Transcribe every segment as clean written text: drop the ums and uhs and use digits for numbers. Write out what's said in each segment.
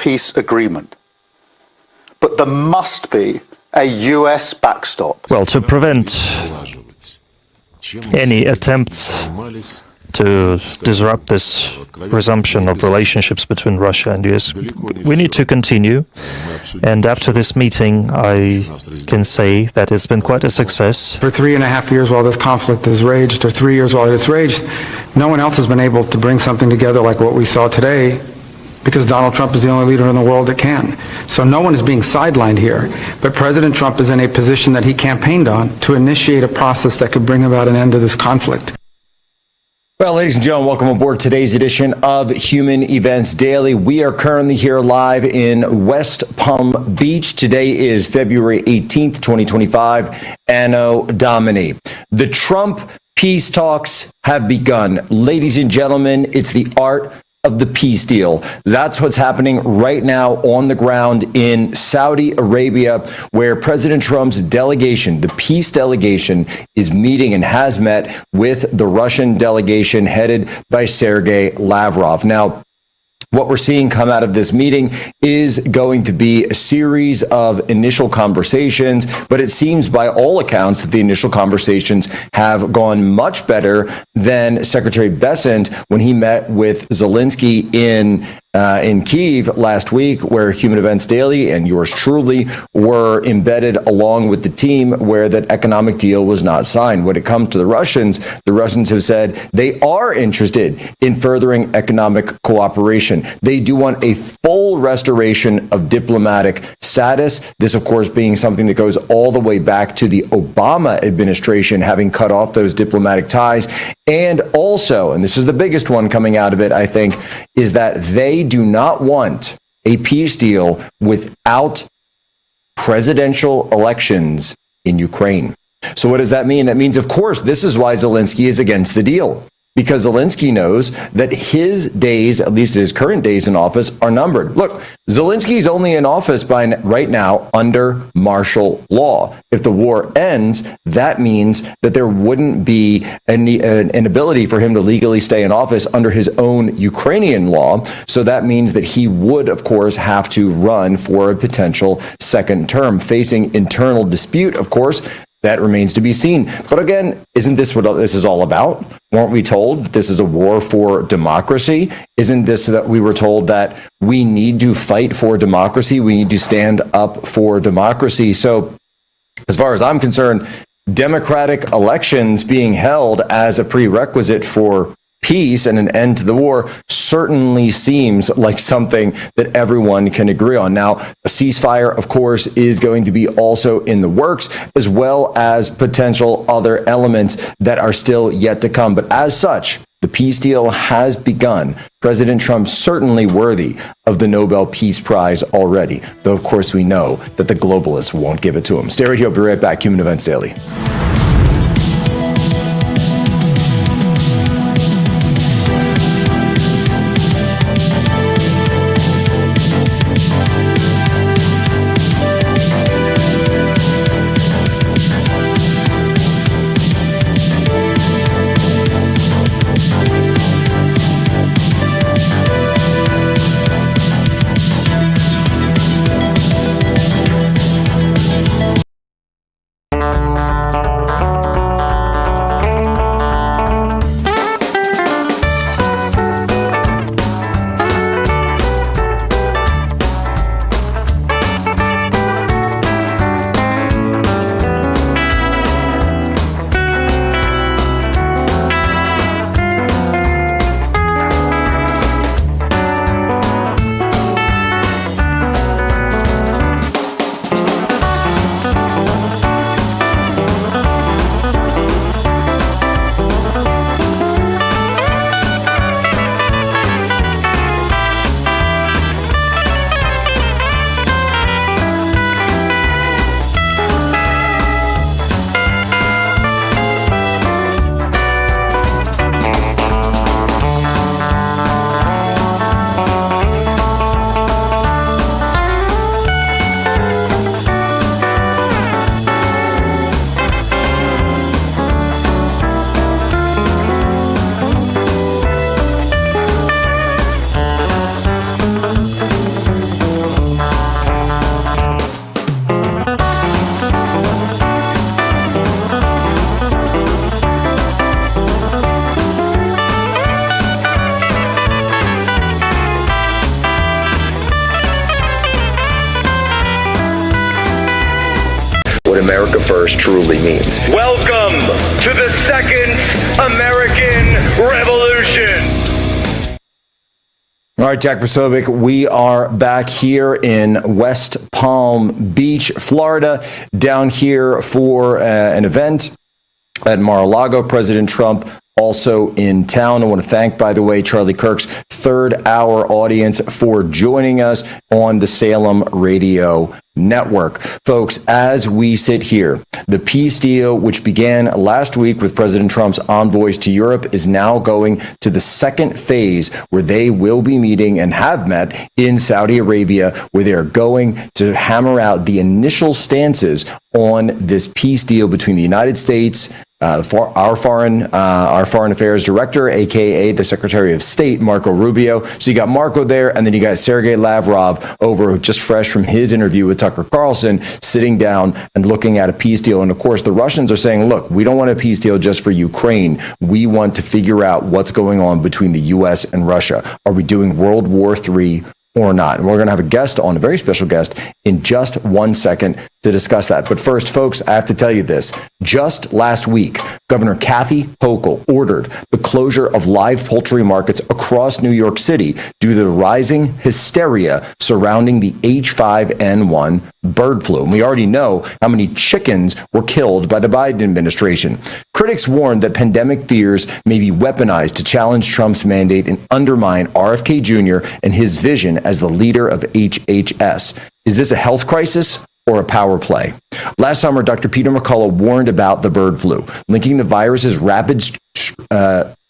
peace agreement. But there must be a US backstop. Well, to prevent any attempts to disrupt this resumption of relationships between Russia and the US, we need to continue. And after this meeting, I can say that it's been quite a success. For 3.5 years while this conflict has raged, or 3 years while it's raged, no one else has been able to bring something together like what we saw today, because Donald Trump is the only leader in the world that can. So no one is being sidelined here, but President Trump is in a position that he campaigned on to initiate a process that could bring about an end to this conflict. Well, ladies and gentlemen, welcome aboard today's edition of Human Events Daily. We are currently here live in West Palm Beach. Today is February 18th, 2025, Anno Domini. The Trump peace talks have begun. Ladies and gentlemen, it's the art of the peace deal. That's what's happening right now on the ground in Saudi Arabia, where President Trump's delegation, the peace delegation, is meeting and has met with the Russian delegation headed by Sergei Lavrov. Now, what we're seeing come out of this meeting is going to be a series of initial conversations, but it seems by all accounts that the initial conversations have gone much better than Secretary Bessent when he met with Zelensky in Kyiv last week, where Human Events Daily and yours truly were embedded along with the team where that economic deal was not signed. When it comes to the Russians have said they are interested in furthering economic cooperation. They do want a full restoration of diplomatic status. This, of course, being something that goes all the way back to the Obama administration having cut off those diplomatic ties. And also, and this is the biggest one coming out of it, I think, is that they do not want a peace deal without presidential elections in Ukraine. So what does that mean? That means, of course, this is why Zelensky is against the deal. Because Zelensky knows that his days, at least his current days in office, are numbered. Look, Zelensky's only in office right now under martial law. If the war ends, that means that there wouldn't be an ability for him to legally stay in office under his own Ukrainian law. So that means that he would, of course, have to run for a potential second term, facing internal dispute, of course. That remains to be seen. But again, isn't this what this is all about? Weren't we told that this is a war for democracy? Isn't this that we were told that we need to fight for democracy? We need to stand up for democracy. So as far as I'm concerned, democratic elections being held as a prerequisite for peace and an end to the war certainly seems like something that everyone can agree on. Now, a ceasefire, of course, is going to be also in the works, as well as potential other elements that are still yet to come. But as such, the peace deal has begun. President Trump certainly worthy of the Nobel Peace Prize already, though, of course, we know that the globalists won't give it to him. Stay right here. I'll be right back. Human Events Daily. First truly means. Welcome to the Second American Revolution. All right, Jack Posobiec, we are back here in West Palm Beach, Florida, down here for an event at Mar-a-Lago. President Trump also in town. I want to thank, by the way, Charlie Kirk's third hour audience for joining us on the Salem Radio Network. Folks, as we sit here, the peace deal, which began last week with President Trump's envoys to Europe, is now going to the second phase, where they will be meeting and have met in Saudi Arabia, where they're going to hammer out the initial stances on this peace deal between the United States, our foreign affairs director, aka the Secretary of State, Marco Rubio. So you got Marco there, and then you got Sergei Lavrov over, just fresh from his interview with Tucker Carlson, sitting down and looking at a peace deal. And of course, the Russians are saying, look, we don't want a peace deal just for Ukraine. We want to figure out what's going on between the U.S. and Russia. Are we doing World War III or not? And we're going to have a guest on, a very special guest, in just 1 second to discuss that. But first, folks, I have to tell you this. Just last week, Governor Kathy Hochul ordered the closure of live poultry markets across New York City due to the rising hysteria surrounding the H5N1 bird flu. And we already know how many chickens were killed by the Biden administration. Critics warned that pandemic fears may be weaponized to challenge Trump's mandate and undermine RFK Jr. and his vision as the leader of HHS. Is this a health crisis or a power play? Last summer, Dr. Peter McCullough warned about the bird flu, linking the virus's rapid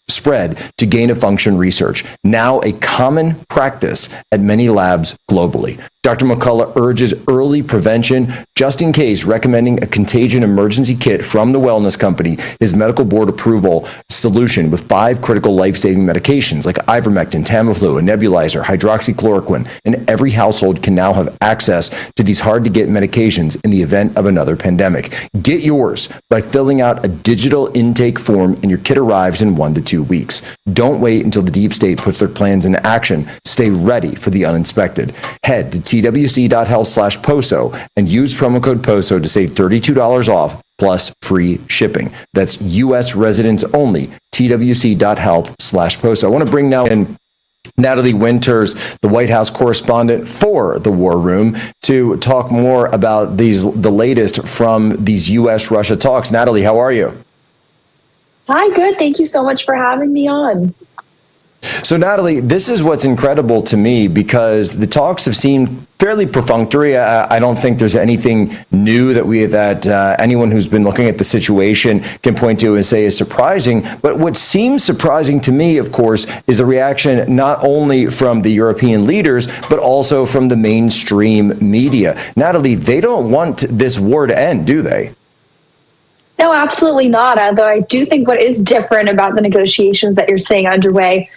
spread to gain-of-function research, now a common practice at many labs globally. Dr. McCullough urges early prevention, just in case, recommending a contagion emergency kit from the wellness company, his medical board approval solution with 5 critical life-saving medications like ivermectin, Tamiflu, a nebulizer, hydroxychloroquine, and every household can now have access to these hard-to-get medications in the event of another pandemic. Get yours by filling out a digital intake form, and your kit arrives in 1 to 2 weeks. Don't wait until the deep state puts their plans into action. Stay ready for the unexpected. Head to twc.health/POSO and use promo code POSO to save $32 off plus free shipping. That's U.S. residents only. twc.health/POSO. I want to bring now in Natalie Winters, the White House correspondent for the War Room, to talk more about the latest from these U.S.-Russia talks. Natalie, how are you? Hi, good. Thank you so much for having me on. So, Natalie, this is what's incredible to me, because the talks have seemed fairly perfunctory. I don't think there's anything new that anyone who's been looking at the situation can point to and say is surprising. But what seems surprising to me, of course, is the reaction not only from the European leaders, but also from the mainstream media. Natalie, they don't want this war to end, do they? No, absolutely not. Although I do think what is different about the negotiations that you're seeing underway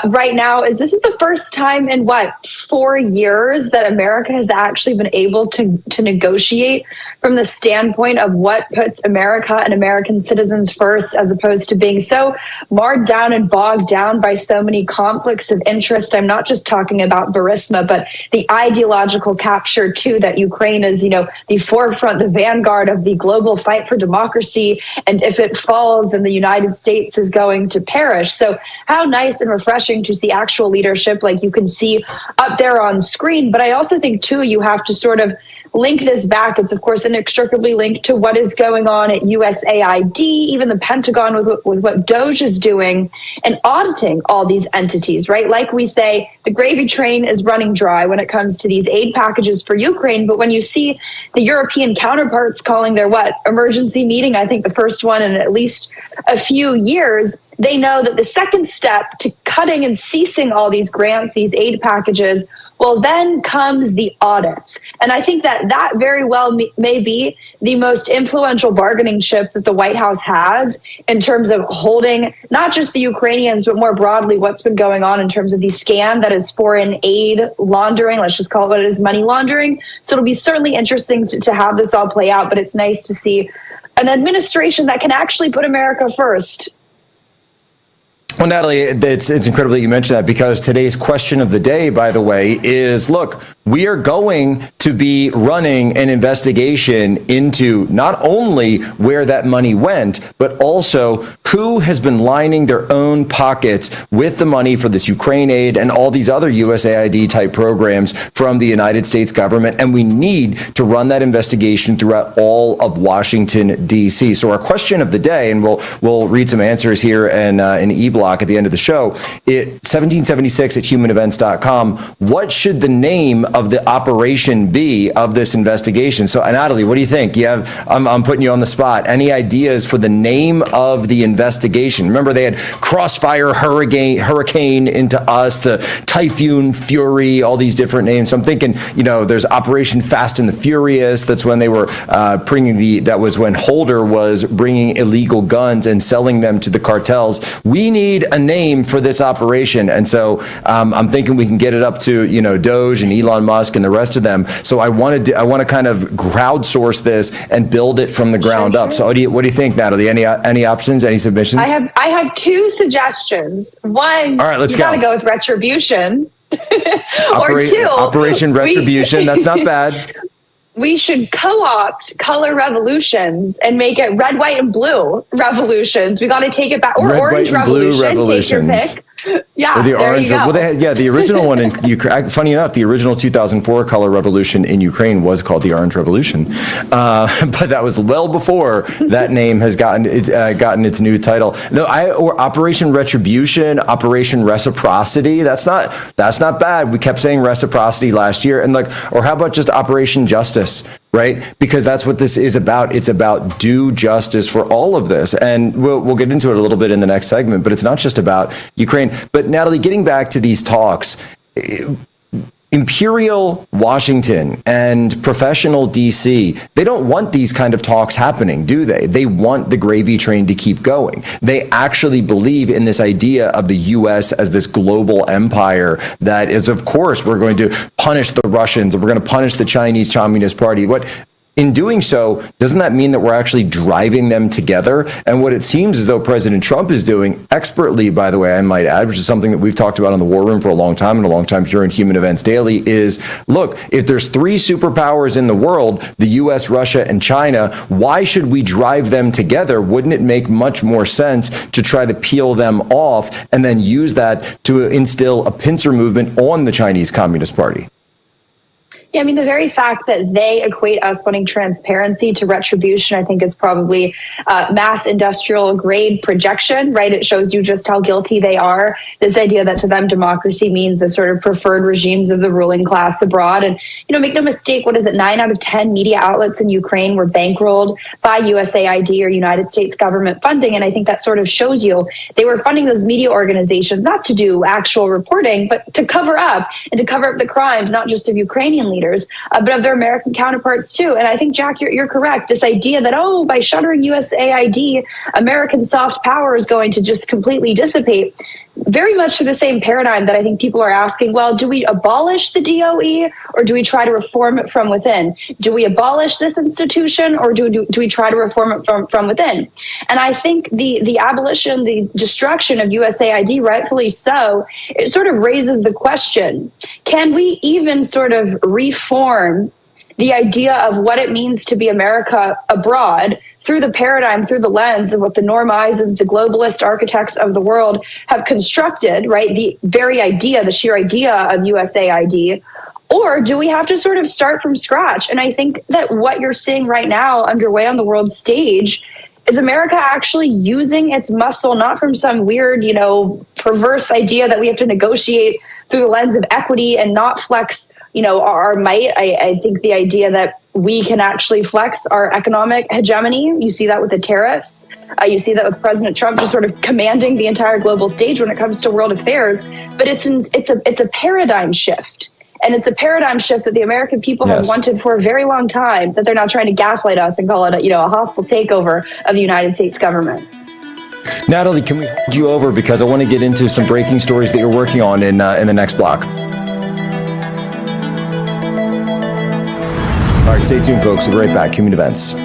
right now is this is the first time in 4 years that America has actually been able to negotiate from the standpoint of what puts America and American citizens first, as opposed to being so marred down and bogged down by so many conflicts of interest. I'm not just talking about Burisma, but the ideological capture too, that Ukraine is, the forefront, the vanguard of the global fight for democracy. And if it falls, then the United States is going to perish. So how nice and refreshing to see actual leadership like you can see up there on screen. But I also think, too, you have to sort of link this back. It's, of course, inextricably linked to what is going on at USAID, even the Pentagon with what DOGE is doing and auditing all these entities, right? Like we say, the gravy train is running dry when it comes to these aid packages for Ukraine. But when you see the European counterparts calling their emergency meeting, I think the first one in at least a few years, they know that the second step to cutting and ceasing all these grants, these aid packages, well, then comes the audits. And I think that very well may be the most influential bargaining chip that the White House has in terms of holding not just the Ukrainians, but more broadly what's been going on in terms of the scam that is foreign aid laundering. Let's just call it what it is, money laundering. So it'll be certainly interesting to have this all play out, but it's nice to see an administration that can actually put America first. Well, Natalie, it's incredible that you mentioned that, because today's question of the day, by the way, is, look, we are going to be running an investigation into not only where that money went, but also who has been lining their own pockets with the money for this Ukraine aid and all these other USAID type programs from the United States government. And we need to run that investigation throughout all of Washington, D.C. So our question of the day, and we'll read some answers here and in e-block at the end of the show, 1776 at humanevents.com. What should the name of the operation be of this investigation? So, Natalie, what do you think? I'm putting you on the spot. Any ideas for the name of the investigation? Remember, they had Crossfire, Hurricane into Us, the Typhoon, Fury, all these different names. So I'm thinking, there's Operation Fast and the Furious. That's when they were that was when Holder was bringing illegal guns and selling them to the cartels. We need a name for this operation. And so I'm thinking we can get it up to, DOGE and Elon Musk and the rest of them. So I want to kind of crowdsource this and build it from the ground up. So what do you think, Natalie? Any options? Any submissions? I have two suggestions. One, all right, let's gotta go with Retribution. Or two, Operation Retribution. That's not bad. We should co-opt color revolutions and make it red, white, and blue revolutions. We got to take it back, or red, orange white, and blue revolution. Take your pick. Yeah, or the there orange. you go. Well, the original one in Ukraine. Funny enough, the original 2004 color revolution in Ukraine was called the Orange Revolution, but that was well before that name has gotten its new title. No, or Operation Retribution, Operation Reciprocity. That's not bad. We kept saying reciprocity last year, and or how about just Operation Justice? Right? Because that's what this is about. It's about due justice for all of this. And we'll get into it a little bit in the next segment, but it's not just about Ukraine. But Natalie, getting back to these talks, Imperial Washington and professional DC, they don't want these kind of talks happening, do they? They want the gravy train to keep going. They actually believe in this idea of the U.S. as this global empire that is, of course, we're going to punish the Russians and we're going to punish the Chinese Communist Party. In doing so, doesn't that mean that we're actually driving them together? And what it seems as though President Trump is doing, expertly, by the way, I might add, which is something that we've talked about on the War Room for a long time and a long time here in Human Events Daily, is, look, if there's three superpowers in the world, the U.S., Russia, and China, why should we drive them together? Wouldn't it make much more sense to try to peel them off and then use that to instill a pincer movement on the Chinese Communist Party? Yeah, I mean, the very fact that they equate us wanting transparency to retribution, I think, is probably mass industrial grade projection, right? It shows you just how guilty they are. This idea that to them democracy means the sort of preferred regimes of the ruling class abroad. And, make no mistake, what is it? 9 out of 10 media outlets in Ukraine were bankrolled by USAID or United States government funding. And I think that sort of shows you they were funding those media organizations not to do actual reporting, but to cover up the crimes, not just of Ukrainian leaders, but of their American counterparts too. And I think, Jack, you're correct. This idea that, by shuttering USAID, American soft power is going to just completely dissipate, very much to the same paradigm that I think people are asking, well, do we abolish the DOE or do we try to reform it from within? Do we abolish this institution or do we try to reform it from within? And I think the abolition, the destruction of USAID, rightfully so, it sort of raises the question, can we even sort of reform the idea of what it means to be America abroad through the paradigm, through the lens of what the normizers, the globalist architects of the world have constructed, right? The very idea, the sheer idea of USAID. Or do we have to sort of start from scratch? And I think that what you're seeing right now underway on the world stage is America actually using its muscle, not from some weird, perverse idea that we have to negotiate through the lens of equity and not flex, our might. I think the idea that we can actually flex our economic hegemony. You see that with the tariffs. You see that with President Trump just sort of commanding the entire global stage when it comes to world affairs. But it's a paradigm shift. And it's a paradigm shift that the American people have wanted for a very long time, that they're not trying to gaslight us and call it a hostile takeover of the United States government. Natalie, can we hold you over because I want to get into some breaking stories that you're working on in the next block. All right, stay tuned, folks. We'll be right back. Human Events.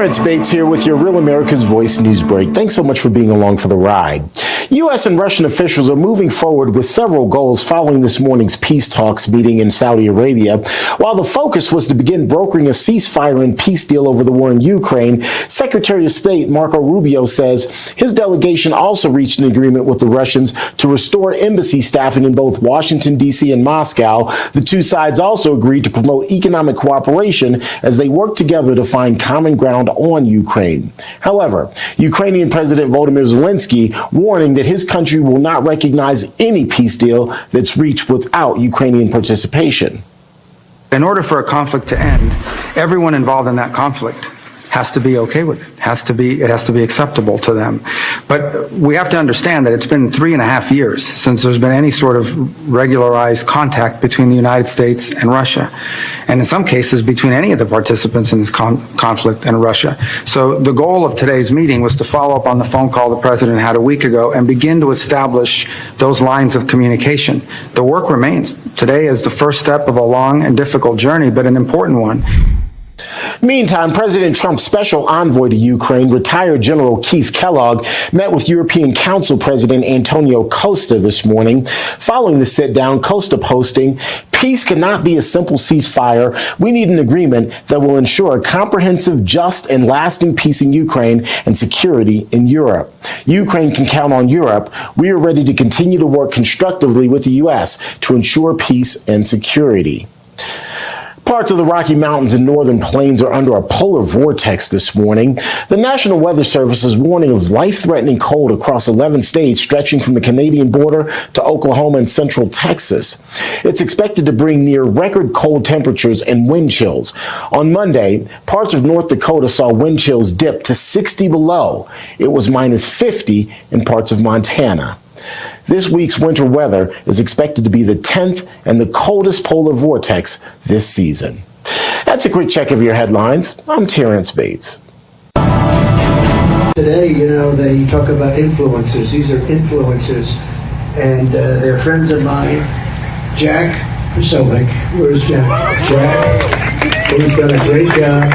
Terrence Bates here with your Real America's Voice news break. Thanks so much for being along for the ride. U.S. and Russian officials are moving forward with several goals following this morning's peace talks meeting in Saudi Arabia. While the focus was to begin brokering a ceasefire and peace deal over the war in Ukraine, Secretary of State Marco Rubio says his delegation also reached an agreement with the Russians to restore embassy staffing in both Washington, D.C. and Moscow. The two sides also agreed to promote economic cooperation as they work together to find common ground on Ukraine. However, Ukrainian President Volodymyr Zelensky warning that his country will not recognize any peace deal that's reached without Ukrainian participation. In order for a conflict to end, everyone involved in that conflict has to be okay with it. It has to be acceptable to them. But we have to understand that it's been 3.5 years since there's been any sort of regularized contact between the United States and Russia, and in some cases between any of the participants in this conflict and Russia. So the goal of today's meeting was to follow up on the phone call the president had a week ago and begin to establish those lines of communication. The work remains. Today is the first step of a long and difficult journey, but an important one. Meantime, President Trump's special envoy to Ukraine, retired General Keith Kellogg, met with European Council President Antonio Costa this morning. Following the sit-down, Costa posting, "Peace cannot be a simple ceasefire. We need an agreement that will ensure a comprehensive, just, and lasting peace in Ukraine and security in Europe. Ukraine can count on Europe. We are ready to continue to work constructively with the U.S. to ensure peace and security." Parts of the Rocky Mountains and Northern Plains are under a polar vortex this morning. The National Weather Service is warning of life-threatening cold across 11 states, stretching from the Canadian border to Oklahoma and central Texas. It's expected to bring near record cold temperatures and wind chills. On Monday, parts of North Dakota saw wind chills dip to 60 below. It was minus 50 in parts of Montana. This week's winter weather is expected to be the 10th and the coldest polar vortex this season. That's a quick check of your headlines. I'm Terrence Bates. Today, they talk about influencers. These are influencers, and they're friends of mine. Jack Posobiec. Where's Jack? Jack, who's done a great job.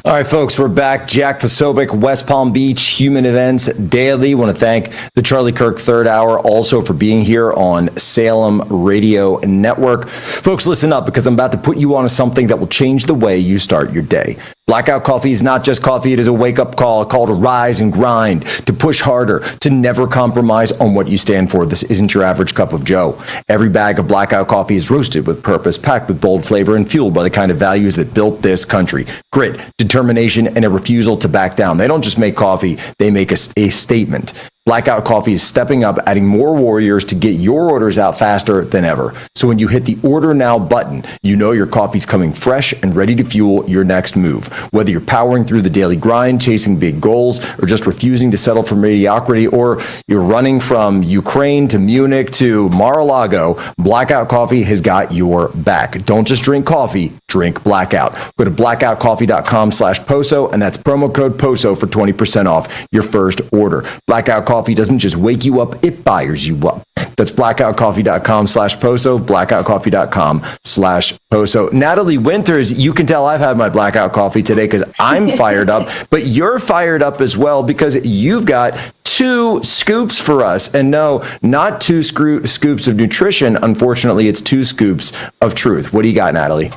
All right, folks, we're back. Jack Posobiec, West Palm Beach, Human Events Daily. Want to thank the Charlie Kirk Third Hour also for being here on Salem Radio Network. Folks, listen up, because I'm about to put you on to something that will change the way you start your day. Blackout Coffee is not just coffee. It is a wake-up call, a call to rise and grind, to push harder, to never compromise on what you stand for. This isn't your average cup of joe. Every bag of Blackout Coffee is roasted with purpose, packed with bold flavor, and fueled by the kind of values that built this country. Grit, determination, and a refusal to back down. They don't just make coffee, they make a statement. Blackout Coffee is stepping up, adding more warriors to get your orders out faster than ever. So when you hit the Order Now button, you know your coffee's coming fresh and ready to fuel your next move. Whether you're powering through the daily grind, chasing big goals, or just refusing to settle for mediocrity, or you're running from Ukraine to Munich to Mar-a-Lago, Blackout Coffee has got your back. Don't just drink coffee, drink Blackout. Go to blackoutcoffee.com/POSO, and that's promo code POSO for 20% off your first order. Blackout Coffee doesn't just wake you up, it fires you up. That's blackoutcoffee.com/POSO, blackoutcoffee.com/POSO. Natalie Winters, you can tell I've had my Blackout Coffee today because I'm fired up, but you're fired up as well because you've got 2 scoops for us. And no, not 2 scoops of nutrition. Unfortunately, it's 2 scoops of truth. What do you got, Natalie?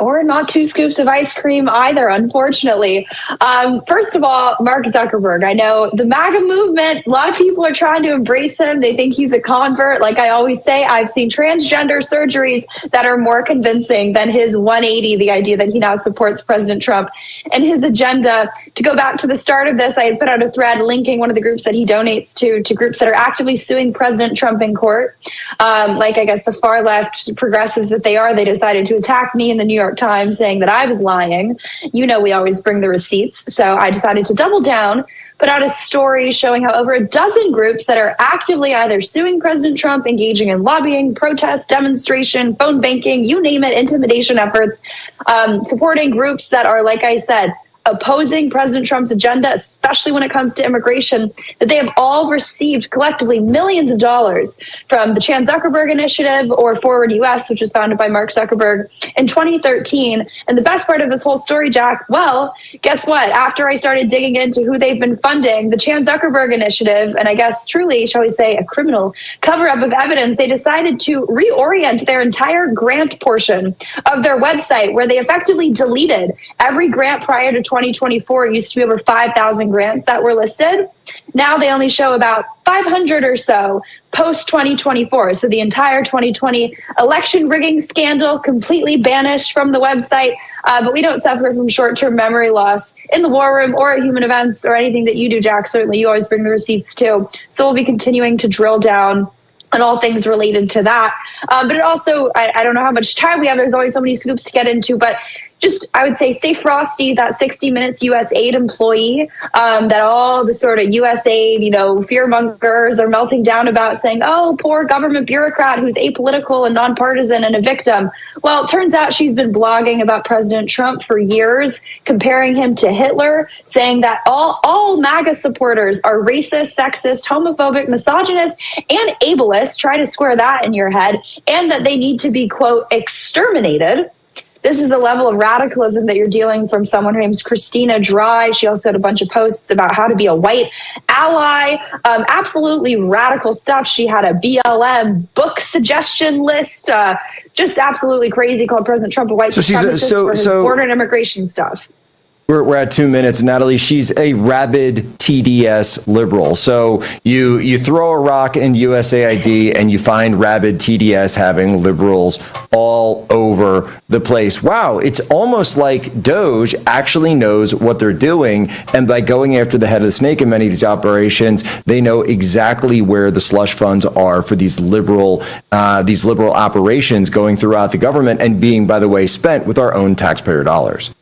Or not 2 scoops of ice cream either, unfortunately. First of all, Mark Zuckerberg. I know the MAGA movement, a lot of people are trying to embrace him. They think he's a convert. Like I always say, I've seen transgender surgeries that are more convincing than his 180, the idea that he now supports President Trump and his agenda. To go back to the start of this, I had put out a thread linking one of the groups that he donates to groups that are actively suing President Trump in court. Like I guess the far left progressives that they are, they decided to attack me in the New York Times saying that I was lying. You know, we always bring the receipts. So I decided to double down, put out a story showing how over a dozen groups that are actively either suing President Trump, engaging in lobbying, protest, demonstration, phone banking, you name it, intimidation efforts, supporting groups that are, like I said, opposing President Trump's agenda, especially when it comes to immigration, that they have all received collectively millions of dollars from the Chan Zuckerberg Initiative or Forward US, which was founded by Mark Zuckerberg in 2013. And the best part of this whole story, Jack, well, guess what? After I started digging into who they've been funding, the Chan Zuckerberg Initiative, and I guess truly, shall we say, a criminal cover-up of evidence, they decided to reorient their entire grant portion of their website, where they effectively deleted every grant prior to 2024. It used to be over 5,000 grants that were listed. Now they only show about 500 or so post 2024. So the entire 2020 election rigging scandal completely banished from the website. But we don't suffer from short-term memory loss in the war room or at human events or anything that you do, Jack. Certainly you always bring the receipts too. So we'll be continuing to drill down on all things related to that. But it also, I don't know how much time we have. There's always so many scoops to get into, but just, I would say, Stay Frosty, that 60 Minutes USAID employee, that all the sort of USAID, fearmongers are melting down about, saying, oh, poor government bureaucrat who's apolitical and nonpartisan and a victim. Well, it turns out she's been blogging about President Trump for years, comparing him to Hitler, saying that all MAGA supporters are racist, sexist, homophobic, misogynist, and ableist. Try to square that in your head. And that they need to be, quote, exterminated. This is the level of radicalism that you're dealing from someone. Her name's Christina Dry. She also had a bunch of posts about how to be a white ally. Absolutely radical stuff. She had a BLM book suggestion list. Just absolutely crazy. Called President Trump a white supremacist for his border and immigration stuff. We're at 2 minutes. Natalie, she's a rabid TDS liberal. So you throw a rock in USAID and you find rabid TDS having liberals all over the place. Wow, it's almost like DOGE actually knows what they're doing. And by going after the head of the snake in many of these operations, they know exactly where the slush funds are for these liberal operations going throughout the government and being, by the way, spent with our own taxpayer dollars.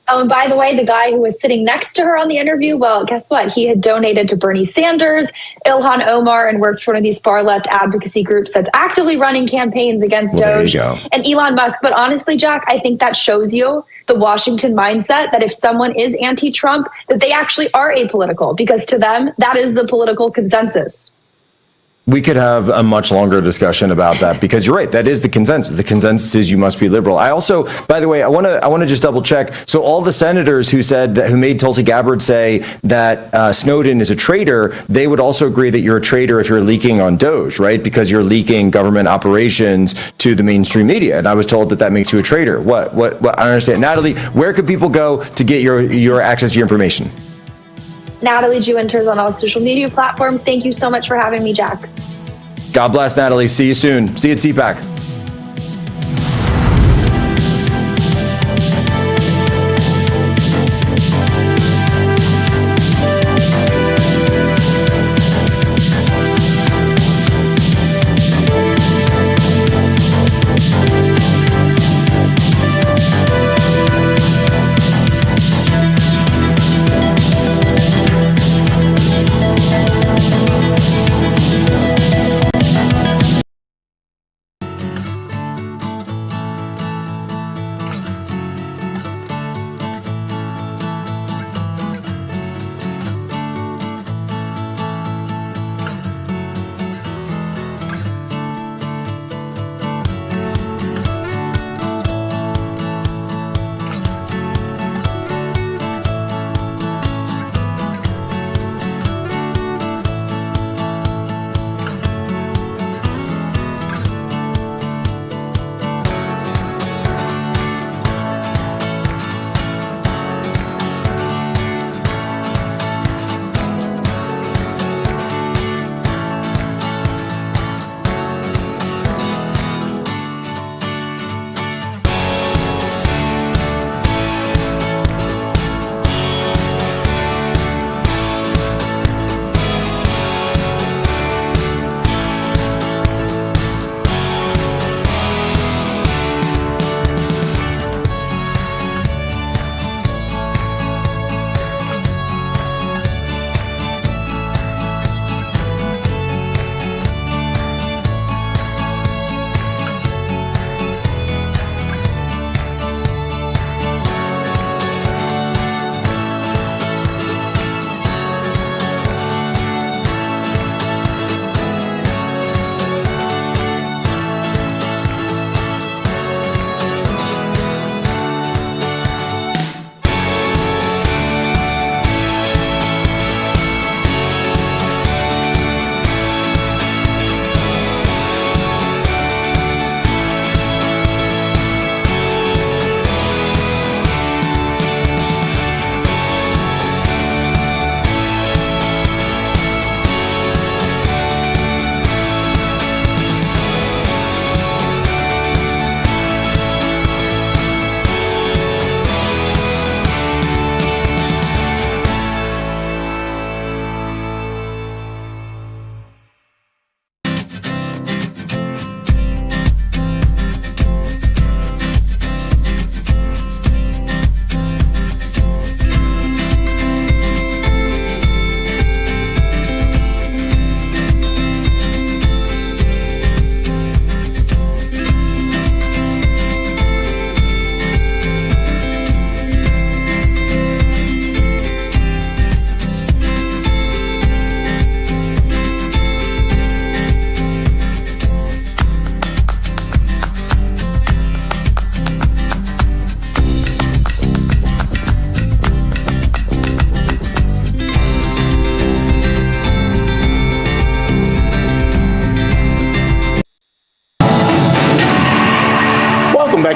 And by the way, the guy who was sitting next to her on the interview, well, guess what? He had donated to Bernie Sanders, Ilhan Omar, and worked for one of these far-left advocacy groups that's actively running campaigns against DOGE and Elon Musk. But honestly, Jack, I think that shows you the Washington mindset that if someone is anti-Trump, that they actually are apolitical, because to them, that is the political consensus. We could have a much longer discussion about that, because you're right. That is the consensus. The consensus is you must be liberal. I also, by the way, I want to just double check. So all the senators who made Tulsi Gabbard say that Snowden is a traitor, they would also agree that you're a traitor if you're leaking on DOGE, right? Because you're leaking government operations to the mainstream media. And I was told that makes you a traitor. What? I don't understand. Natalie, where could people go to get your access to your information? Natalie G. Winters on all social media platforms. Thank you so much for having me, Jack. God bless, Natalie. See you soon. See you at CPAC.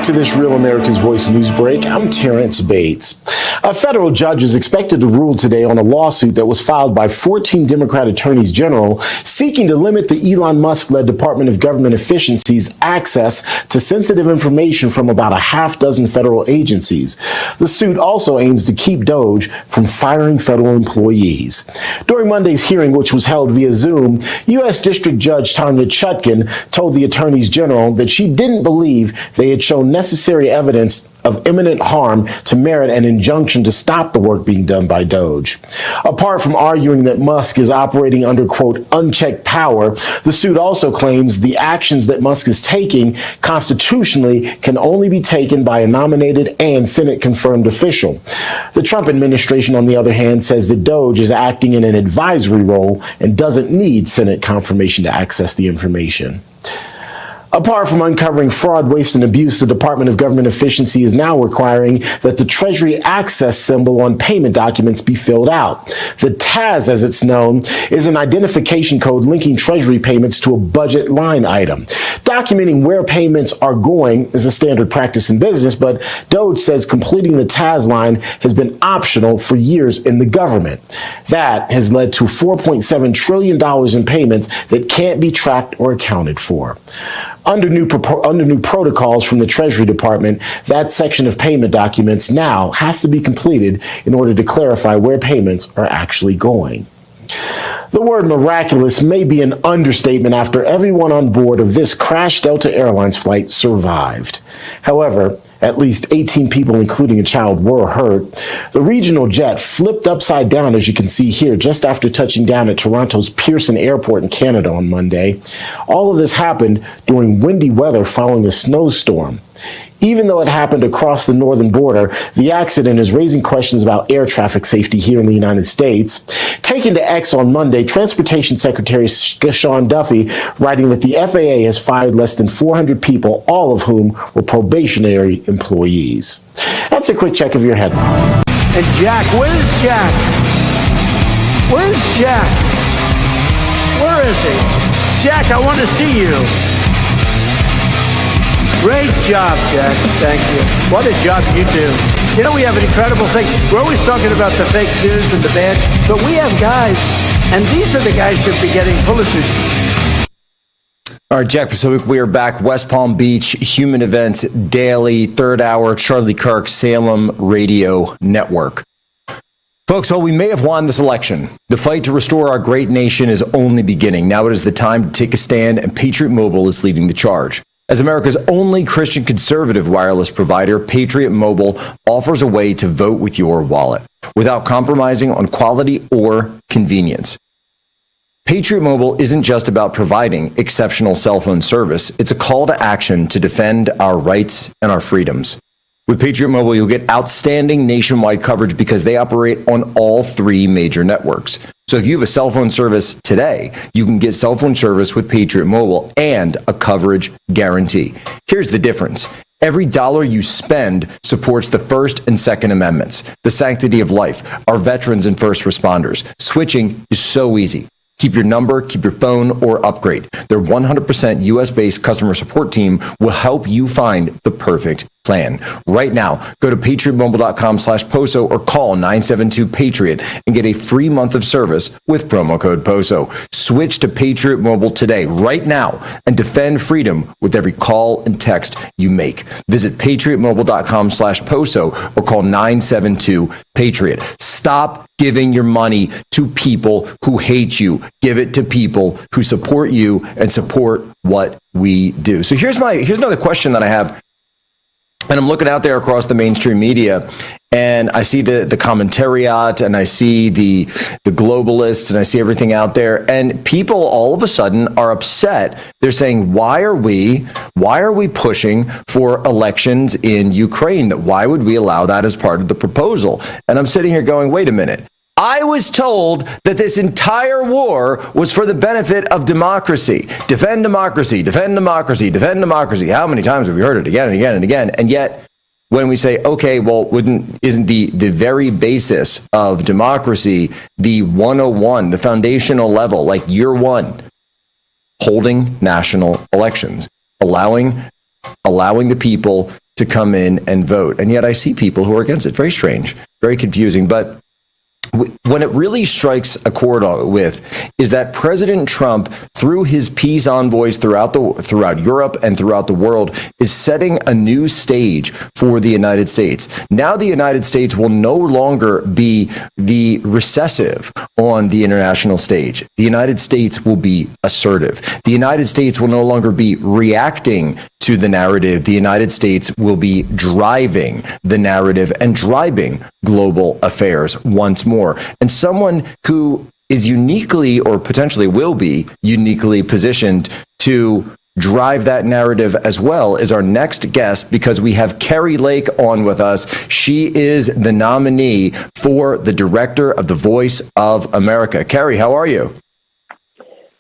back to this Real America's Voice news break. I'm Terrence Bates. A federal judge is expected to rule today on a lawsuit that was filed by 14 Democrat attorneys general seeking to limit the Elon Musk-led Department of Government Efficiency's access to sensitive information from about a half dozen federal agencies. The suit also aims to keep DOGE from firing federal employees. During Monday's hearing, which was held via Zoom, U.S. District Judge Tanya Chutkan told the attorneys general that she didn't believe they had shown necessary evidence of imminent harm to merit an injunction to stop the work being done by DOGE. Apart from arguing that Musk is operating under, quote, unchecked power, the suit also claims the actions that Musk is taking constitutionally can only be taken by a nominated and Senate-confirmed official. The Trump administration, on the other hand, says that DOGE is acting in an advisory role and doesn't need Senate confirmation to access the information. Apart from uncovering fraud, waste, and abuse, the Department of Government Efficiency is now requiring that the Treasury access symbol on payment documents be filled out. The TAS, as it's known, is an identification code linking Treasury payments to a budget line item. Documenting where payments are going is a standard practice in business, but DOGE says completing the TAS line has been optional for years in the government. That has led to $4.7 trillion in payments that can't be tracked or accounted for. Under new protocols from the Treasury Department, that section of payment documents now has to be completed in order to clarify where payments are actually going. The word miraculous may be an understatement after everyone on board of this crashed Delta Airlines flight survived. However, at least 18 people, including a child, were hurt. The regional jet flipped upside down, as you can see here, just after touching down at Toronto's Pearson Airport in Canada on Monday. All of this happened during windy weather following a snowstorm. Even though it happened across the northern border, the accident is raising questions about air traffic safety here in the United States. Taken to X on Monday, Transportation Secretary Sean Duffy writing that the FAA has fired less than 400 people, all of whom were probationary employees. That's a quick check of your headlines. And Jack, where's Jack? Where's Jack? Where is he? Jack, I want to see you. Great job, Jack. Thank you. What a job you do. You know, we have an incredible thing. We're always talking about the fake news and the bad, but we have guys, and these are the guys that be getting Pulitzers. All right, Jack Posobiec, we are back. West Palm Beach, Human Events Daily, third hour, Charlie Kirk, Salem Radio Network. Folks, while we may have won this election, the fight to restore our great nation is only beginning. Now it is the time to take a stand, and Patriot Mobile is leading the charge. As America's only Christian conservative wireless provider, Patriot Mobile offers a way to vote with your wallet without compromising on quality or convenience. Patriot Mobile isn't just about providing exceptional cell phone service. It's a call to action to defend our rights and our freedoms. With Patriot Mobile, you'll get outstanding nationwide coverage because they operate on all three major networks. So if you have a cell phone service today, you can get cell phone service with Patriot Mobile and a coverage guarantee. Here's the difference. Every dollar you spend supports the First and Second Amendments, the sanctity of life, our veterans and first responders. Switching is so easy. Keep your number, keep your phone, or upgrade. Their 100% US-based customer support team will help you find the perfect plan. Right now, go to patriotmobile.com/POSO or call 972-PATRIOT and get a free month of service with promo code POSO. Switch to Patriot Mobile today, right now, and defend freedom with every call and text you make. Visit patriotmobile.com/POSO or call 972-PATRIOT. Stop giving your money to people who hate you. Give it to people who support you and support what we do. So here's another question that I have. And I'm looking out there across the mainstream media, and I see the commentariat, and I see the globalists, and I see everything out there. And people all of a sudden are upset. They're saying, why are we pushing for elections in Ukraine? Why would we allow that as part of the proposal? And I'm sitting here going, wait a minute. I was told that this entire war was for the benefit of democracy. Defend democracy, defend democracy, defend democracy. How many times have we heard it again and again and again? And yet, when we say, okay, well, isn't the very basis of democracy the 101, the foundational level, like year one, holding national elections, allowing the people to come in and vote. And yet I see people who are against it. Very strange, very confusing. But when it really strikes a chord with is that President Trump, through his peace envoys throughout Europe and throughout the world, is setting a new stage for the United States. Now the United States will no longer be the recessive on the international stage. The United States will be assertive. The United States will no longer be reacting to the narrative. The United States will be driving the narrative and driving global affairs once more. And someone who is uniquely, or potentially will be uniquely positioned to drive that narrative as well is our next guest, because we have Kari Lake on with us. She is the nominee for the director of the Voice of America. Kari, how are you?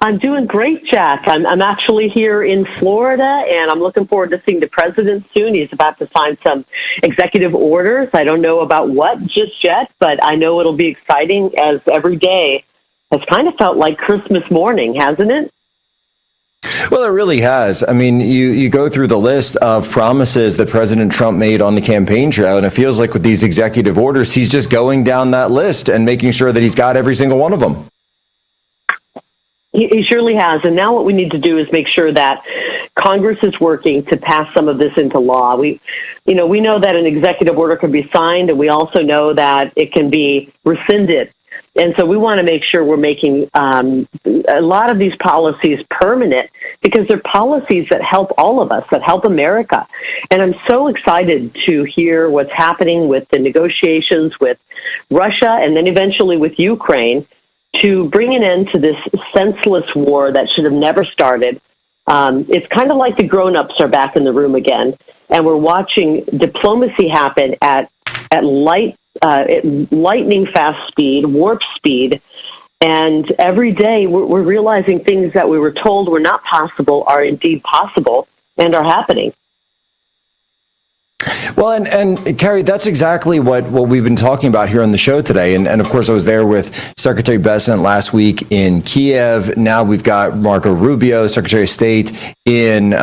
I'm doing great, Jack. I'm actually here in Florida, and I'm looking forward to seeing the president soon. He's about to sign some executive orders. I don't know about what just yet, but I know it'll be exciting, as every day has kind of felt like Christmas morning, hasn't it? Well, it really has. I mean, you go through the list of promises that President Trump made on the campaign trail, and it feels like with these executive orders, he's just going down that list and making sure that he's got every single one of them. He surely has. And now what we need to do is make sure that Congress is working to pass some of this into law. We know that an executive order can be signed, and we also know that it can be rescinded. And so we want to make sure we're making a lot of these policies permanent, because they're policies that help all of us, that help America. And I'm so excited to hear what's happening with the negotiations with Russia and then eventually with Ukraine, to bring an end to this senseless war that should have never started. It's kind of like the grown-ups are back in the room again, and we're watching diplomacy happen at lightning fast speed, warp speed, and every day we're realizing things that we were told were not possible are indeed possible and are happening. Well, and Kari, that's exactly what we've been talking about here on the show today. And of course, I was there with Secretary Bessent last week in Kiev. Now we've got Marco Rubio, Secretary of State in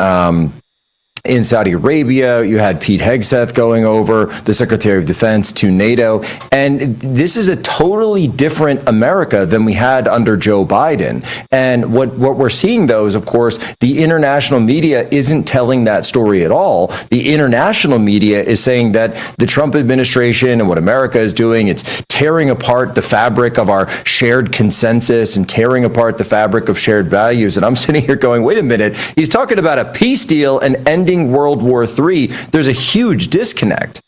Saudi Arabia. You had Pete Hegseth going over, the Secretary of Defense, to NATO. And this is a totally different America than we had under Joe Biden. And what we're seeing, though, is, of course, the international media isn't telling that story at all. The international media is saying that the Trump administration and what America is doing, it's tearing apart the fabric of our shared consensus and tearing apart the fabric of shared values. And I'm sitting here going, wait a minute, he's talking about a peace deal and ending World War III. There's a huge disconnect.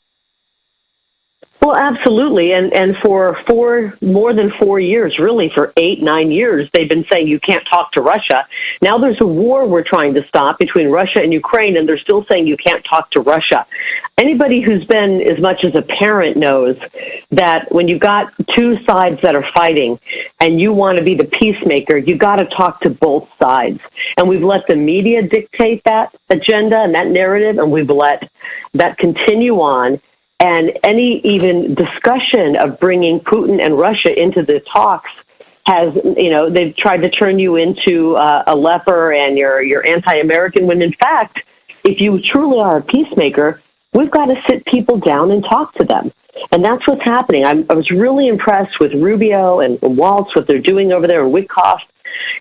Well, absolutely. And for more than 4 years, really for 8-9 years, they've been saying you can't talk to Russia. Now there's a war we're trying to stop between Russia and Ukraine, and they're still saying you can't talk to Russia. Anybody who's been as much as a parent knows that when you've got two sides that are fighting and you want to be the peacemaker, you got to talk to both sides. And we've let the media dictate that agenda and that narrative, and we've let that continue on. And any even discussion of bringing Putin and Russia into the talks has, they've tried to turn you into a leper and you're anti-American, when in fact, if you truly are a peacemaker, we've got to sit people down and talk to them. And that's what's happening. I was really impressed with Rubio and Waltz, what they're doing over there, and Witkoff.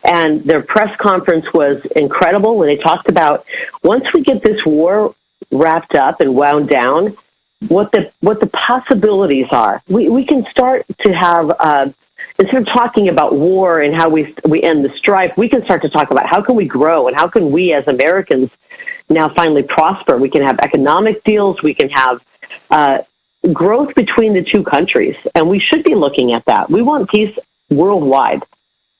And their press conference was incredible when they talked about, once we get this war wrapped up and wound down, what the possibilities are. We can start to have, instead of talking about war and how we end the strife, we can start to talk about how can we grow and how can we as Americans now finally prosper. We can have economic deals. We can have growth between the two countries, and we should be looking at that. We want peace worldwide.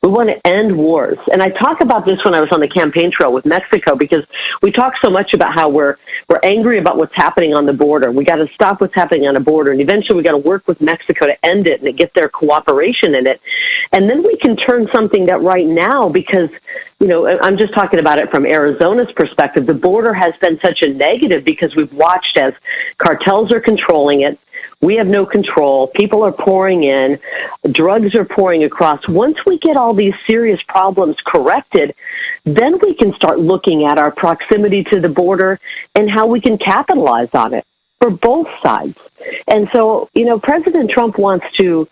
We want to end wars. And I talk about this when I was on the campaign trail with Mexico, because we talk so much about how we're angry about what's happening on the border. We got to stop what's happening on the border, and eventually we got to work with Mexico to end it and to get their cooperation in it. And then we can turn something that right now, because, I'm just talking about it from Arizona's perspective, the border has been such a negative because we've watched as cartels are controlling it. We have no control. People are pouring in. Drugs are pouring across. Once we get all these serious problems corrected, then we can start looking at our proximity to the border and how we can capitalize on it for both sides. And so, President Trump wants to,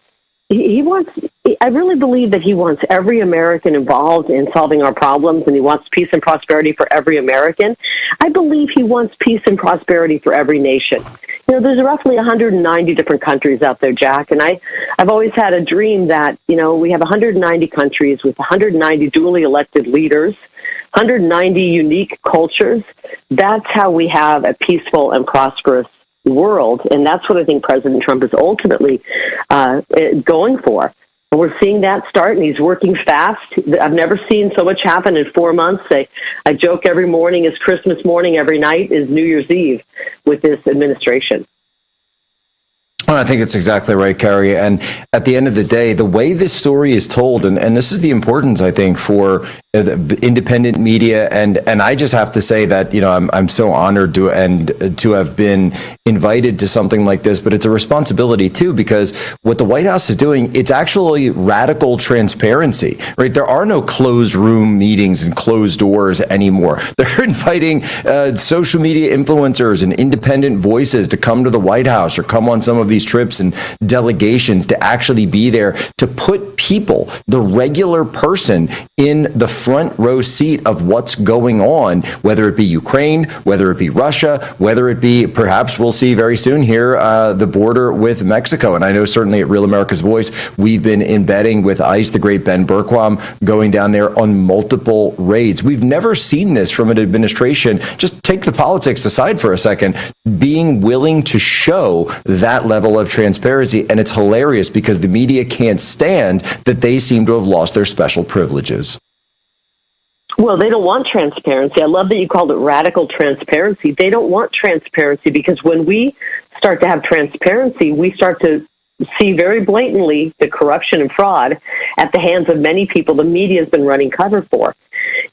I really believe that he wants every American involved in solving our problems, and he wants peace and prosperity for every American. I believe he wants peace and prosperity for every nation. There's roughly 190 different countries out there, Jack, and I've always had a dream that, we have 190 countries with 190 duly elected leaders, 190 unique cultures. That's how we have a peaceful and prosperous world, and that's what I think President Trump is ultimately going for. And we're seeing that start, and he's working fast. I've never seen so much happen in 4 months. I joke every morning is Christmas morning, every night is New Year's Eve with this administration. Well, I think it's exactly right, Carrie. And at the end of the day, the way this story is told, and this is the importance, I think, for the independent media. And I just have to say that, I'm so honored to have been invited to something like this. But it's a responsibility, too, because what the White House is doing, it's actually radical transparency, right? There are no closed room meetings and closed doors anymore. They're inviting social media influencers and independent voices to come to the White House or come on some of these trips and delegations to actually be there to put people, the regular person, in the front row seat of what's going on, whether it be Ukraine, whether it be Russia, whether it be, perhaps we'll see very soon here, the border with Mexico. And I know certainly at Real America's Voice, we've been embedding with ICE, the great Ben Bergquam, going down there on multiple raids. We've never seen this from an administration, just take the politics aside for a second, being willing to show that level of transparency. And it's hilarious because the media can't stand that they seem to have lost their special privileges. Well, they don't want transparency. I love that you called it radical transparency. They don't want transparency because when we start to have transparency, we start to see very blatantly the corruption and fraud at the hands of many people the media has been running cover for.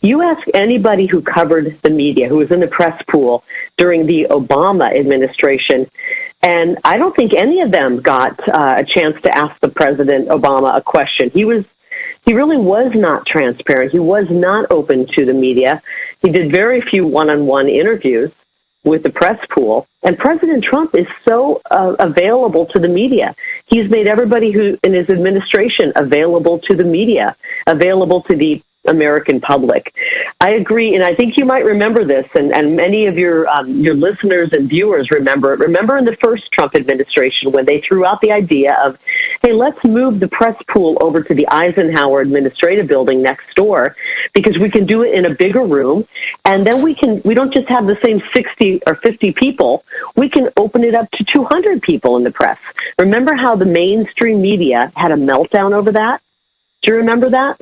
You ask anybody who covered the media, who was in the press pool during the Obama administration, and I don't think any of them got a chance to ask the President Obama a question. He really was not transparent. He was not open to the media. He did very few one-on-one interviews with the press pool. And President Trump is so available to the media. He's made everybody who in his administration available to the media, available to the American public. I agree, and I think you might remember this, and many of your listeners and viewers remember it. Remember in the first Trump administration when they threw out the idea of, hey, let's move the press pool over to the Eisenhower Administrative Building next door because we can do it in a bigger room, and then we don't just have the same 60 or 50 people, we can open it up to 200 people in the press. Remember how the mainstream media had a meltdown over that? Do you remember that?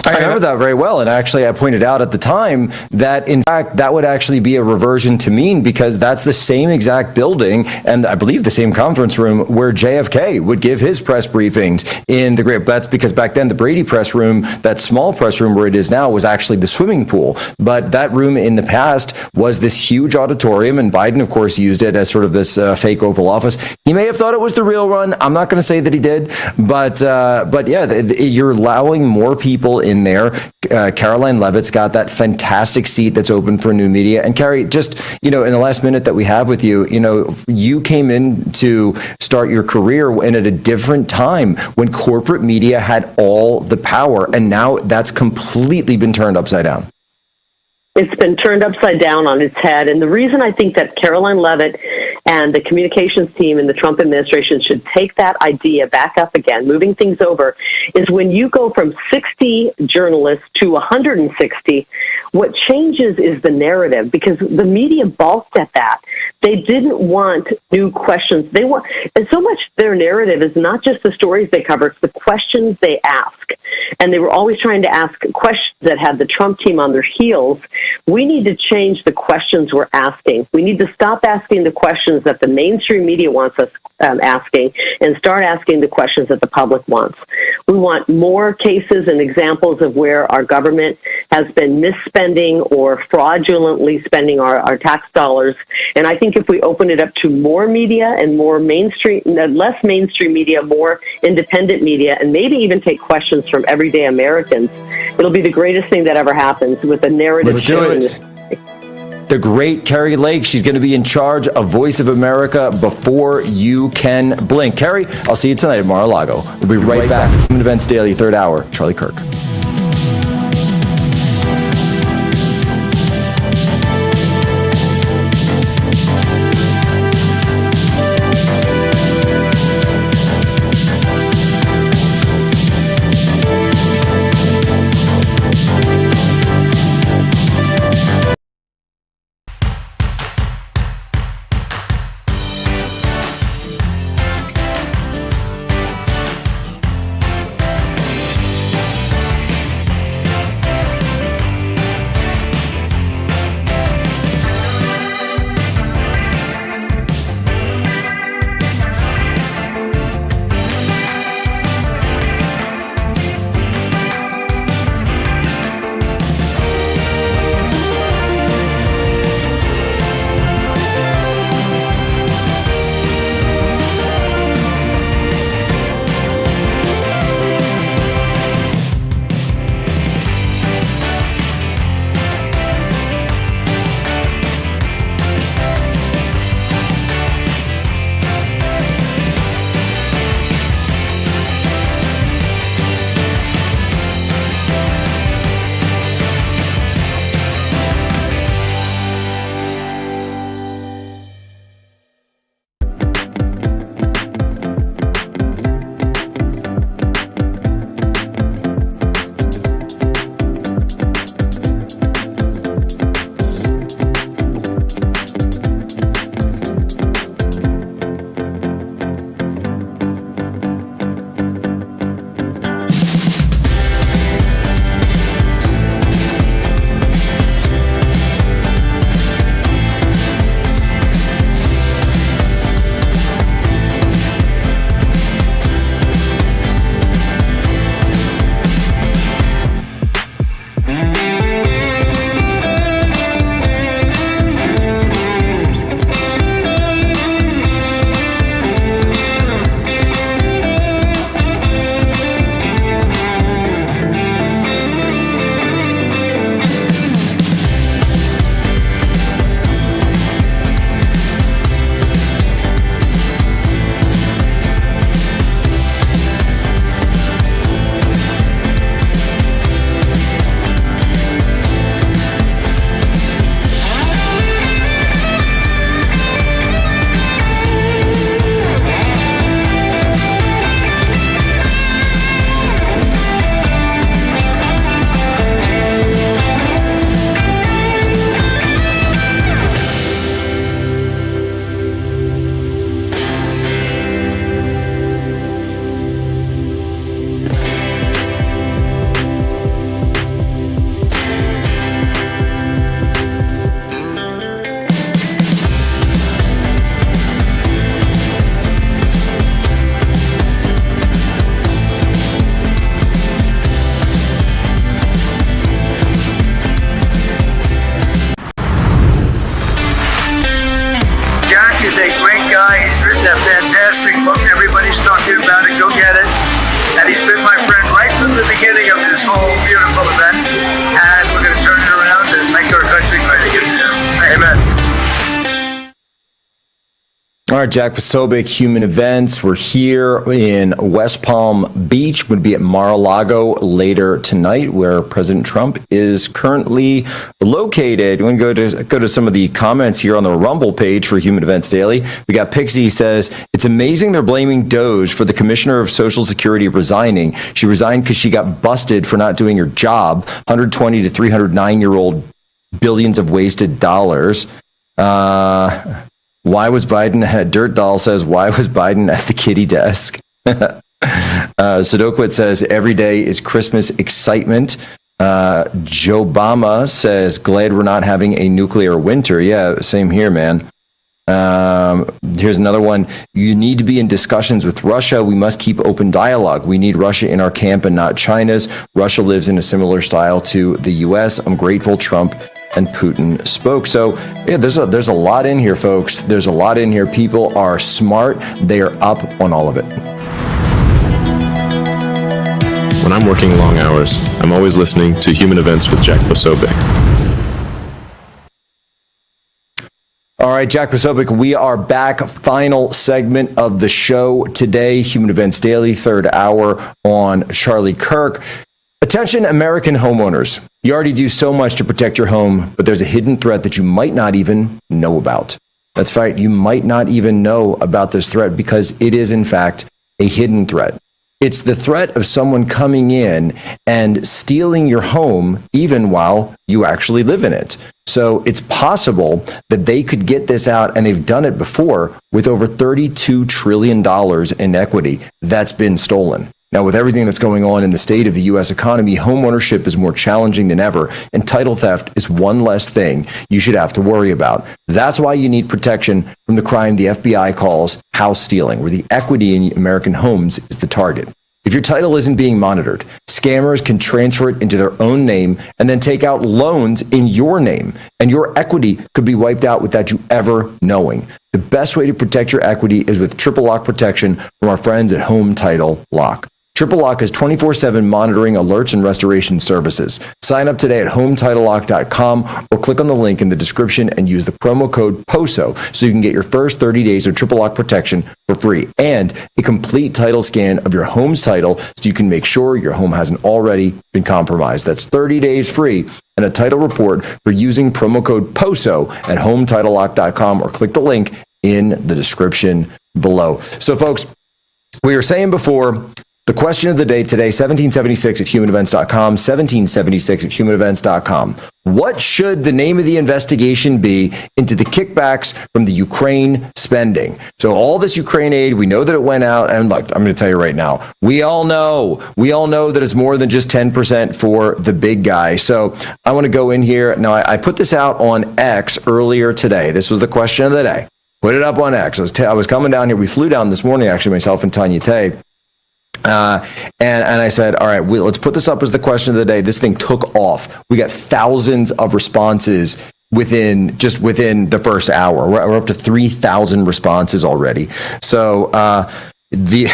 I remember that very well. And actually, I pointed out at the time that, in fact, that would actually be a reversion to mean because that's the same exact building and I believe the same conference room where JFK would give his press briefings in the great. That's because back then the Brady press room, that small press room where it is now, was actually the swimming pool. But that room in the past was this huge auditorium. And Biden, of course, used it as sort of this fake Oval Office. He may have thought it was the real one. I'm not going to say that he did. But yeah, you're allowing more people in there. Caroline Leavitt's got that fantastic seat that's open for new media. And Carrie, just, in the last minute that we have with you, you came in to start your career and at a different time when corporate media had all the power. And now that's completely been turned upside down. It's been turned upside down on its head. And the reason I think that Caroline Leavitt and the communications team in the Trump administration should take that idea back up again, moving things over, is when you go from 60 journalists to 160, what changes is the narrative, because the media balked at that. They didn't want new questions. And so much their narrative is not just the stories they cover, it's the questions they ask. And they were always trying to ask questions that had the Trump team on their heels. We need to change the questions we're asking. We need to stop asking the questions that the mainstream media wants us asking and start asking the questions that the public wants. We want more cases and examples of where our government has been misspending or fraudulently spending our tax dollars. And I think if we open it up to more media and more mainstream, less mainstream media, more independent media, and maybe even take questions from everyday Americans It'll be the greatest thing that ever happens with the narrative. Let's do it. The great Carrie Lake. She's going to be in charge of Voice of America before you can blink. Carrie, I'll see you tonight at Mar-a-Lago. We'll be right back. Human Events Daily, third hour. Charlie Kirk. All right, Jack Posobiec, Human Events. We're here in West Palm Beach. We're going to be at Mar-a-Lago later tonight, where President Trump is currently located. We're going to go to some of the comments here on the Rumble page for Human Events Daily. We got Pixie says, it's amazing they're blaming DOGE for the Commissioner of Social Security resigning. She resigned because she got busted for not doing her job. 120 to 309-year-old billions of wasted dollars. Why was Biden, Dirt Doll says, why was Biden at the kitty desk? Sudokwit says, every day is Christmas excitement. Joe Obama says, glad we're not having a nuclear winter. Yeah, same here, man. Here's another one. You need to be in discussions with Russia. We must keep open dialogue. We need Russia in our camp and not China's. Russia lives in a similar style to the U.S. I'm grateful Trump and Putin spoke. So yeah, there's a lot in here, folks. There's a lot in here. People are smart. They are up on all of it. when I'm working long hours, I'm always listening to Human Events with Jack Posobiec. All right, Jack Posobiec, we are back. Final segment of the show today, Human Events Daily, third hour on Charlie Kirk. Attention, American homeowners. You already do so much to protect your home, but there's a hidden threat that you might not even know about. That's right, you might not even know about this threat because it is, in fact, a hidden threat. It's the threat of someone coming in and stealing your home even while you actually live in it. So it's possible that they could get this out, and they've done it before, with over $32 trillion in equity that's been stolen. Now, with everything that's going on in the state of the U.S. economy, homeownership is more challenging than ever, and title theft is one less thing you should have to worry about. That's why you need protection from the crime the FBI calls house stealing, where the equity in American homes is the target. If your title isn't being monitored, scammers can transfer it into their own name and then take out loans in your name, and your equity could be wiped out without you ever knowing. The best way to protect your equity is with triple lock protection from our friends at Home Title Lock. Triple Lock has 24/7 monitoring, alerts, and restoration services. Sign up today at HometitleLock.com or click on the link in the description and use the promo code POSO so you can get your first 30 days of Triple Lock protection for free and a complete title scan of your home's title so you can make sure your home hasn't already been compromised. That's 30 days free and a title report for using promo code POSO at HometitleLock.com or click the link in the description below. So, folks, we were saying before, the question of the day today, 1776 at humanevents.com, 1776 at humanevents.com. What should the name of the investigation be into the kickbacks from the Ukraine spending? So all this Ukraine aid, we know that it went out, and look, I'm going to tell you right now, we all know that it's more than just 10% for the big guy. So I want to go in here. Now, I put this out on X earlier today. This was the question of the day. Put it up on X. I was coming down here. We flew down this morning, actually, myself and Tanya Tay. And I said, all right, let's put this up as the question of the day. This thing took off. We got thousands of responses within the first hour. We're up to 3,000 responses already. So the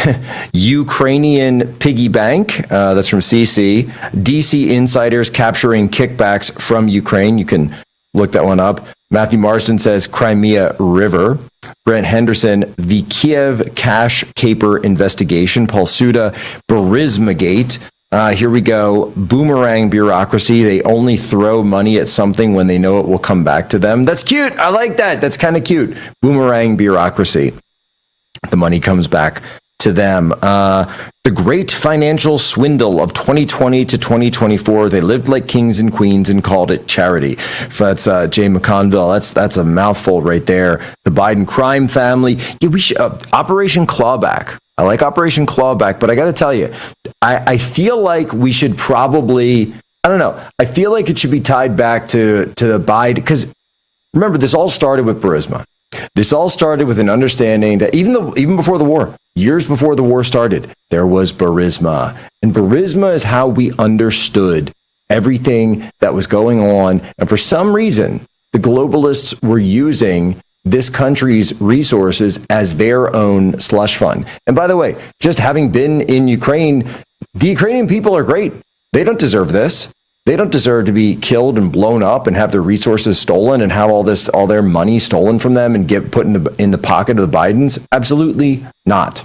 Ukrainian piggy bank, that's from CC, DC insiders capturing kickbacks from Ukraine. You can look that one up. Matthew Marston says Crimea River. Brent Henderson, the Kiev cash caper investigation. Paul Suda, Burisma Gate. Here we go. Boomerang bureaucracy. They only throw money at something when they know it will come back to them. That's cute. I like that. That's kind of cute. Boomerang bureaucracy. The money comes back to them. The great financial swindle of 2020 to 2024. They lived like kings and queens and called it charity. That's Jay McConville. That's a mouthful right there. The Biden crime family. Yeah, we should, Operation Clawback. I like Operation Clawback, but I got to tell you, I feel like we should probably, I don't know. I feel like it should be tied back to the Biden, because remember, this all started with Burisma. This all started with an understanding that even before the war, years before the war started, there was Burisma. And Burisma is how we understood everything that was going on. And for some reason, the globalists were using this country's resources as their own slush fund. And by the way, just having been in Ukraine, the Ukrainian people are great. They don't deserve this. They don't deserve to be killed and blown up and have their resources stolen and have all their money stolen from them and get put in the pocket of the Bidens. Absolutely not.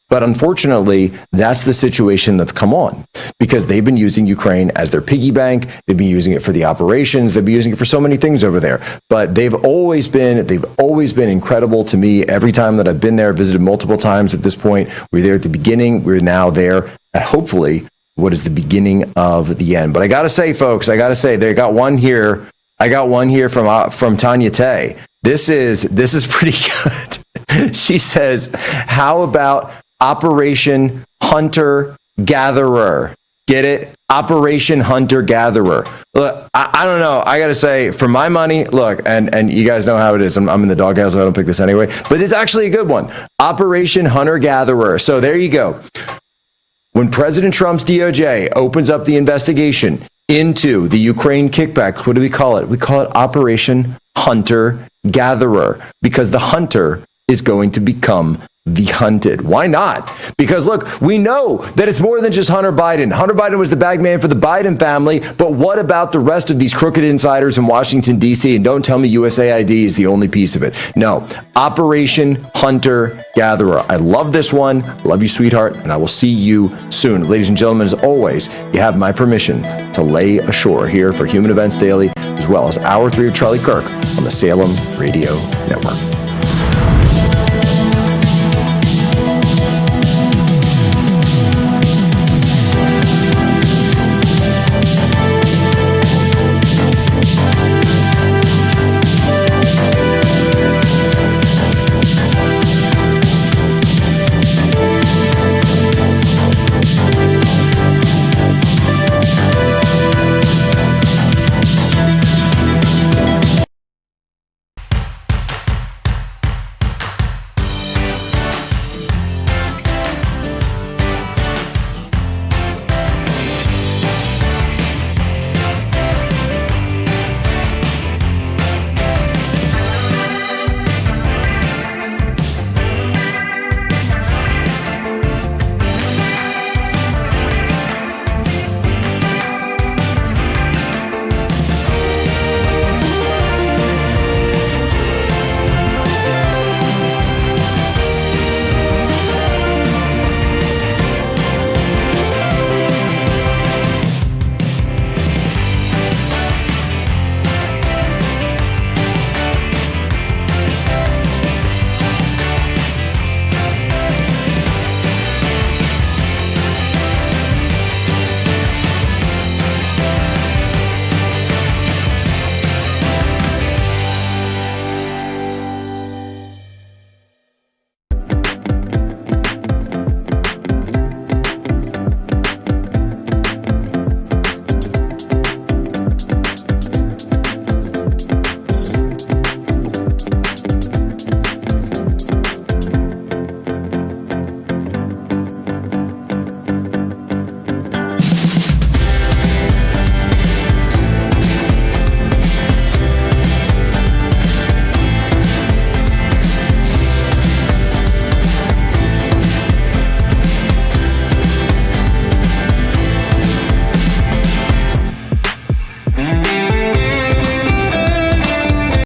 But unfortunately, that's the situation that's come on because they've been using Ukraine as their piggy bank. They've been using it for the operations. They've been using it for so many things over there. But they've always been incredible to me. Every time that I've been there, visited multiple times at this point. We were there at the beginning. We're now there at hopefully what is the beginning of the end. But I got to say, folks, they got one here. I got one here from Tanya Tay. This is pretty good. She says, how about Operation Hunter Gatherer? Get it? Operation Hunter Gatherer. Look, I don't know. I got to say, for my money, look, and you guys know how it is. I'm in the doghouse, so I don't pick this anyway. But it's actually a good one. Operation Hunter Gatherer. So there you go. When President Trump's DOJ opens up the investigation into the Ukraine kickbacks, what do we call it? We call it Operation Hunter Gatherer, because the hunter is going to become the hunted. Why not? Because look, we know that it's more than just Hunter Biden. Hunter Biden was the bag man for the Biden family, but what about the rest of these crooked insiders in Washington, D.C.? And don't tell me USAID is the only piece of it. No, Operation Hunter Gatherer. I love this one. I love you, sweetheart, and I will see you soon. Ladies and gentlemen, as always, you have my permission to lay ashore here for Human Events Daily, as well as Hour 3 of Charlie Kirk on the Salem Radio Network.